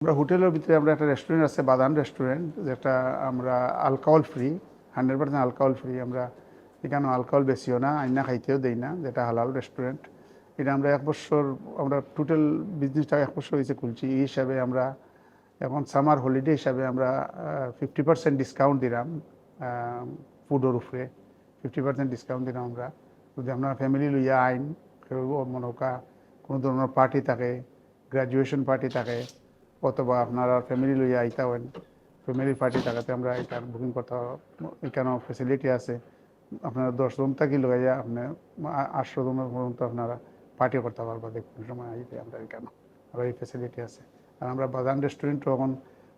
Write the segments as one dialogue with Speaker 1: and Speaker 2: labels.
Speaker 1: আমরা হোটেলের ভিতরে আমরা একটা রেস্টুরেন্ট আছে, বাদান রেস্টুরেন্ট, যেটা আমরা অ্যালকোহল ফ্রি, 100% অ্যালকোহল ফ্রি। আমরা এখানে অ্যালকোহল বেশিও না, আইনা খাইতেও দেই না, যেটা হালাল রেস্টুরেন্ট। এটা আমরা 1 বছর, আমরা টোটাল বিজনেসটা 1 বছর হয়েছে খুলছি। এই হিসাবে আমরা এখন সামার হলিডে হিসাবে আমরা 50% ডিসকাউন্ট দিলাম ফুডের উপরে। 50% ডিসকাউন্ট দিলাম আমরা। যদি আপনার ফ্যামিলি লইয়া আইন, কেউ মনে কোনো ধরনের পার্টি থাকে, গ্রাজুয়েশন পার্টি থাকে, অথবা আপনারা ফ্যামিলি লইয়া আইতা হন, ফ্যামিলি পার্টি থাকাতে আমরা এখানে বুকিং করতে পারবো। এখানেও ফেসিলিটি আছে। আপনারা 10 জন থাকি লইয়া আপনি 800 জনের পর্যন্ত আপনারা পার্টি করতে পারবো। দেখুন সময় আইতে আমরা এখানে আবার এই ফেসিলিটি আছে। আর আমরা বাজান রেস্টুরেন্টও এখন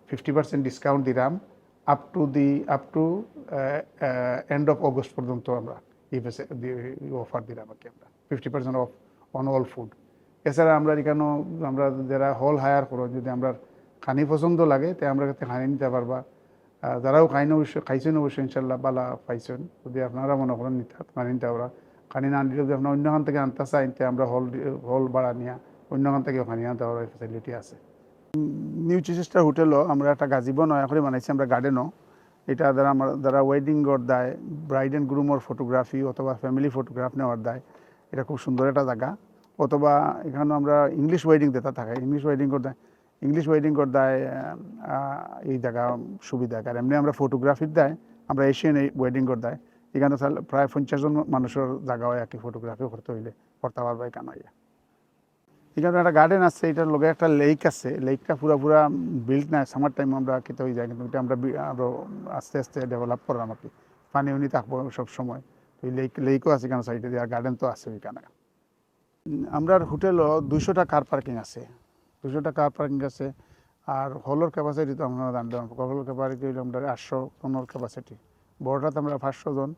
Speaker 1: 50% ডিসকাউন্ট দিলাম up to end of August পর্যন্ত। আমরা এই অফার দিলাম আর কি। আমরা 50% অফ অন অল ফুড। এছাড়া আমরা এখানেও আমরা যারা হল হায়ার করো, যদি আমরা খানি পছন্দ লাগে তো আমরা কাছে খানি নিতে পারবা। যারাও খাইছেন অবশ্যই ইনশাল্লাহ বালা পাইছেন। যদি আপনারা মনে করেন নিতে খানি নিতে পারা, খানি না আনলে যদি আপনার অন্যখান থেকে আনতে চাই তো আমরা হল ভাড়া নিয়ে অন্যখান থেকেও খানি আনতে পারার ফ্যাসিলিটি আছে। নিউ চিচেস্টার হোটেলও আমরা একটা গাজিব নয়া করে বানাইছি আমরা গার্ডেনও। এটা যারা ওয়েডিংর দায়, ব্রাইড অ্যান্ড গ্রুমর ফটোগ্রাফি অথবা ফ্যামিলি ফটোগ্রাফ নেওয়ার দায়, এটা খুব সুন্দর একটা জায়গা। অথবা এখানে আমরা ইংলিশ ওয়েডিং দেতা থাকে, ইংলিশ ওয়েডিং করদায় এই জায়গা সুবিধা। আর এমনি আমরা ফটোগ্রাফির দেয়, আমরা এশিয়ান ওয়েডিং করদায় এখানে প্রায় 50 জন মানুষের জায়গা হয় আর কি। ফটোগ্রাফি করতে হইলে করতে পারবে এখানে। এখানে একটা গার্ডেন আছে, এটার লগে একটা লেক আছে। লেকটা পুরা বিল্ড না, সামার টাইম আমরা খেতে হয়ে যায়, কিন্তু এটা আমরা আরো আস্তে আস্তে ডেভেলপ করলাম আর কি। পানি উনি থাকবো সবসময়। তো এই লেকও আছে এখানে সাইডে দিয়ে, আর গার্ডেন তো আছে ওইখানে। আমরা হোটেলও 200টা কার পার্কিং আছে, 200টা কার পার্কিং আছে। আর হলের ক্যাপাসিটি তো আপনারা জানবেন, হলের ক্যাপাসিটি হইলে আমরা 800 জনের ক্যাপাসিটি। বড়টাতে আমরা 500 জন,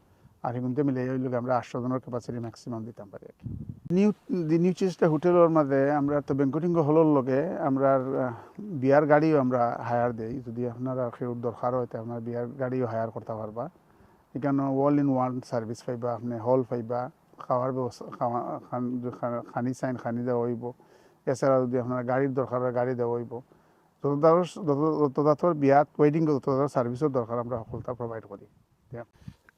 Speaker 1: আর এগুনতে মিলে হইলে আমরা 800 জনের ক্যাপাসিটি ম্যাক্সিমাম দিতাম পারি আর কি। নিউ চিচেস্টার হোটেলের মাঝে আমরা তো ব্যাংকুয়েটিং হলের লগে আমরা বিয়ার গাড়িও আমরা হায়ার দেই। যদি আপনারা কেউ দরকার হয় তো আপনার বিয়ার গাড়িও হায়ার করতে পারবা। এখানে অল ইন ওয়ান সার্ভিস পাইবা, আপনি হল পাইবা, খাওয়ার ব্যবস্থা, খানি চাইন খানি দেওয়া হইব। এছাড়া যদি আপনার গাড়ির দরকার হয় গাড়ি দেওয়া হইব। যতদাতর বিয়াত ওয়েডিং যতদাতর সার্ভিসের দরকার আমরা সকলটা প্রোভাইড করি।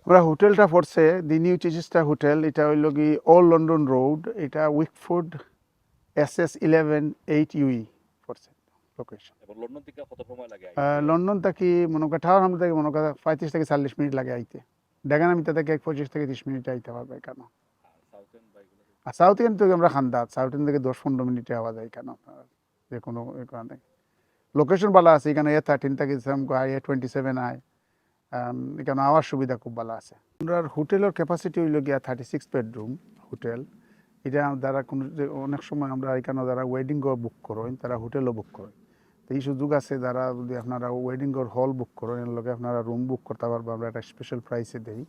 Speaker 1: আমরা হোটেলটা পড়ছে দি নিউ চিচেস্টার হোটেল। এটা হইল কি ওল্ড লন্ডন রোড, এটা উইকফুড SS11 8UE পড়ছে লোকেশন। লন্ডন থেকে মনে করেন টাউন থেকে মনে করেন 35 থেকে 40 মিনিট লাগে আইতে। ডেগানামিতা থেকে 25 থেকে 30 মিনিটে আইতে পারবে কেন। আর সাউথ ইন্ডিয়ান থেকে আমরা খান্দাত, সাউথ ইন্ডিয়ান থেকে 10-15 মিনিটে আওয়া যায় কেন আপনার যে কোনো কারণে। লোকেশন ভালো আছে এখানে। A13 থেকে A27 আয়, এখানে আওয়ার সুবিধা খুব ভালো আছে। আমরা হোটেলের ক্যাপাসিটি হইল গিয়া 36 বেডরুম হোটেল। এটা যারা অনেক সময় আমরা এখানে যারা ওয়েডিংও বুক করেন তারা হোটেলও বুক করেন। তো এই সুযোগ আছে, যারা যদি আপনারা ওয়েডিংয়ের হল বুক করেন এর লগে আপনারা রুম বুক করতে পারবো, আমরা একটা স্পেশাল প্রাইসে দিই।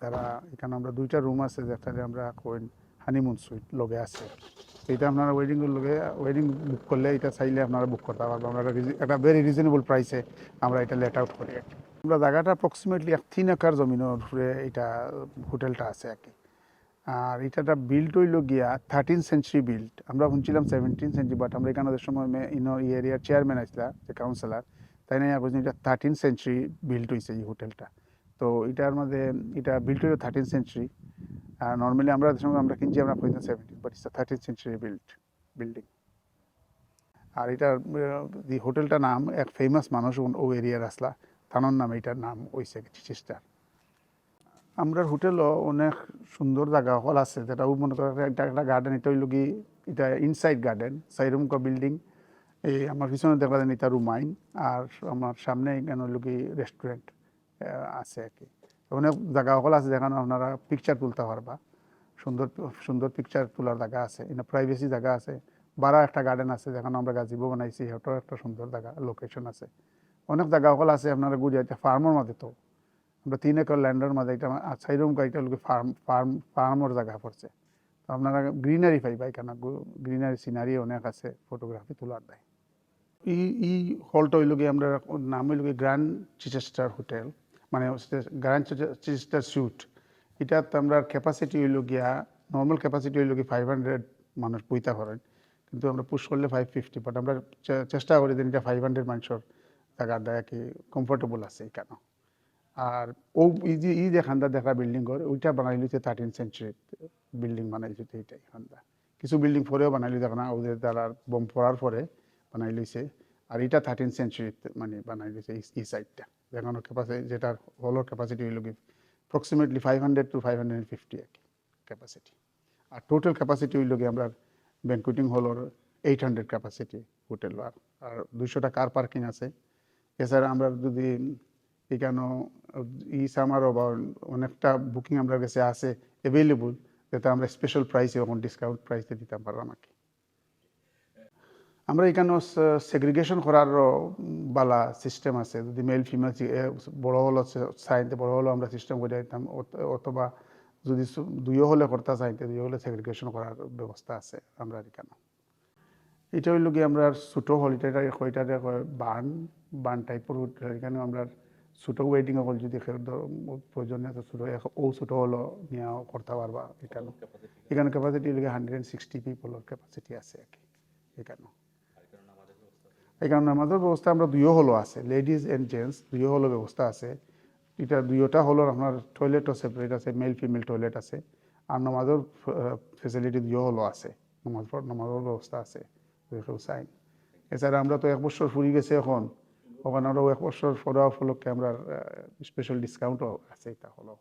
Speaker 1: তারা এখানে আমরা 2টা রুম আছে, যেটাতে আমরা কইন হানিমুন সুইট লগে আছে। এটা আপনারা ওয়েডিংয়ের লগে ওয়েডিং বুক করলে এটা চাইলে আপনারা বুক করতে পারবো। আমরা একটা ভেরি রিজনেবল প্রাইসে আমরা এটা লেট আউট করি আর কি। আমরা জায়গাটা অ্যাপ্রক্সিমেটলি 3 একর জমিনের উপরে এটা হোটেলটা আছে আর কি। আর এটা বিল্ড হইল গিয়া 13th সেঞ্চুরি বিল্ড। আমরা শুনছিলাম 17th সেঞ্চুরি, বাট আমরা এখানে সময় এই এরিয়ার চেয়ারম্যান আসলা, যে কাউন্সিলর, তাই না এটা 13th সেঞ্চুরি বিল্ড হয়েছে এই হোটেলটা। তো এটার মধ্যে এটা বিল্ড হইল 13th সেঞ্চুরি। নর্মালি আমরা কিনছি আমরা 17, but it's 13th century building. আর এটার হোটেলটার নাম এক ফেমাস মানুষ ও এরিয়ার আসলা, তানোর নাম এটার নাম হয়েছে চিচেস্টার। আমরা হোটেলও অনেক সুন্দর জায়গা হল আছে, যেটা মনে করেন একটা গার্ডেন। এটা হইল কি এটা ইনসাইড গার্ডেন, 4 রুম বিল্ডিং। এই আমার পিছনে দেখা যায় এটা রুমাইন, আর আমার সামনে এখানে হইল কি রেস্টুরেন্ট আছে আর কি। অনেক জায়গা হল আছে যেখানে আপনারা পিকচার তুলতে পারবা, সুন্দর সুন্দর পিকচার তোলার জায়গা আছে। এটা প্রাইভেসি জায়গা আছে। বারা একটা গার্ডেন আছে যেখানে আমরা গাজিবো বানাইছি, সেটাও একটা সুন্দর জায়গা লোকেশন আছে। অনেক জায়গা হল আছে আপনারা গুজরাটে ফার্মের মাঝে। তো আমরা 3 একর ল্যান্ডের মাঝে এটা 4 রুম গাড়িটা লোক ফার্মের জায়গা পড়ছে। তো আপনারা গ্রিনারি পাইবা এখানে, গ্রিনারি সিনারি অনেক আছে, ফটোগ্রাফি তোলার দেয়। এই হলটা হইল গিয়ে আমরা নাম হইল গিয়ে গ্র্যান্ড চিচেস্টার হোটেল, মানে গ্র্যান্ড চিচেস্টার সুইট। এটাতে আমরা ক্যাপাসিটি হইল গিয়া নর্মাল ক্যাপাসিটি হইল গিয়ে 500 মানুষ বইতে পারেন, কিন্তু আমরা পুশ করলে 550, বাট আমরা চেষ্টা করি যে এটা 500 মানুষের জায়গার দেয় কি কমফোর্টেবল আছে এখানে। আর ও এই যে খান্দা দেখা বিল্ডিং ঘর ওইটা বানাই লিছে 13 সেঞ্চুরি বিল্ডিং বানাই লিছে এইটাই খান্দা। কিছু বিল্ডিং পরেও বানাই লিছে না, ওদের দ্বারা বোম পড়ার পরে বানাই লিছে। আর এটা 13 সেঞ্চুরি মানে বানাই লিছে এই সাইডটা, যেখানে ক্যাপাসিটি যেটার হলের ক্যাপাসিটি হইল কি অ্যাপ্রক্সিমেটলি 500 to 550 আর কি ক্যাপাসিটি। আর টোটাল ক্যাপাসিটি হইল কি আমরা ব্যাঙ্কুয়েটিং হলের 800 ক্যাপাসিটি হোটেল। আর 200টা কার পার্কিং আছে। এছাড়া আমরা যদি এখানেও ই সামারও বা অনেকটা বুকিং আমরা কাছে আছে অ্যাভেলেবল, যেটা আমরা স্পেশাল প্রাইসে এখন ডিসকাউন্ট প্রাইসে দিতে পারলাম আর কি। আমরা এখানেও সেগ্রিগেশন করার বালা সিস্টেম আছে। যদি মেল ফিমেল বড় হলো চাইতে বড় হলো আমরা সিস্টেম করে দিতাম, অথবা যদি দুইও হলে করতে চাইতে দুইও হলে সেগ্রিগেশন করার ব্যবস্থা আছে আমরা এখানে। এটা হইল কি আমরা ছোটো হল, এটা বার্ন টাইপের হোটেল। এখানে আমরা ছোটো ওয়েডিং হল যদি প্রয়োজনীয় ছোটো ও ছোটো হলো নিয়ে করতে পারবা। এখানে ক্যাপাসিটি হইল 160 পিপলের ক্যাপাসিটি আছে আর কি এখানে। এখানে নামাজের ব্যবস্থা আমরা দুইও হলো আছে, লেডিজ অ্যান্ড জেন্টস দুইও হলো ব্যবস্থা আছে। এটা দুইটা হলো আপনার টয়লেটও সেপারেট আছে, মেল ফিমেল টয়লেট আছে। আর নামাজের ফেসিলিটি দুইও হলো আছে, নামাজের ব্যবস্থা আছে কেউ চাই। এছাড়া আমরা তো 1 বছর ফুরি গেছে এখন, ওখানে আরও 1 বছর পড়া উপলক্ষে আমরা স্পেশাল ডিসকাউন্টও আছে এটা হলো।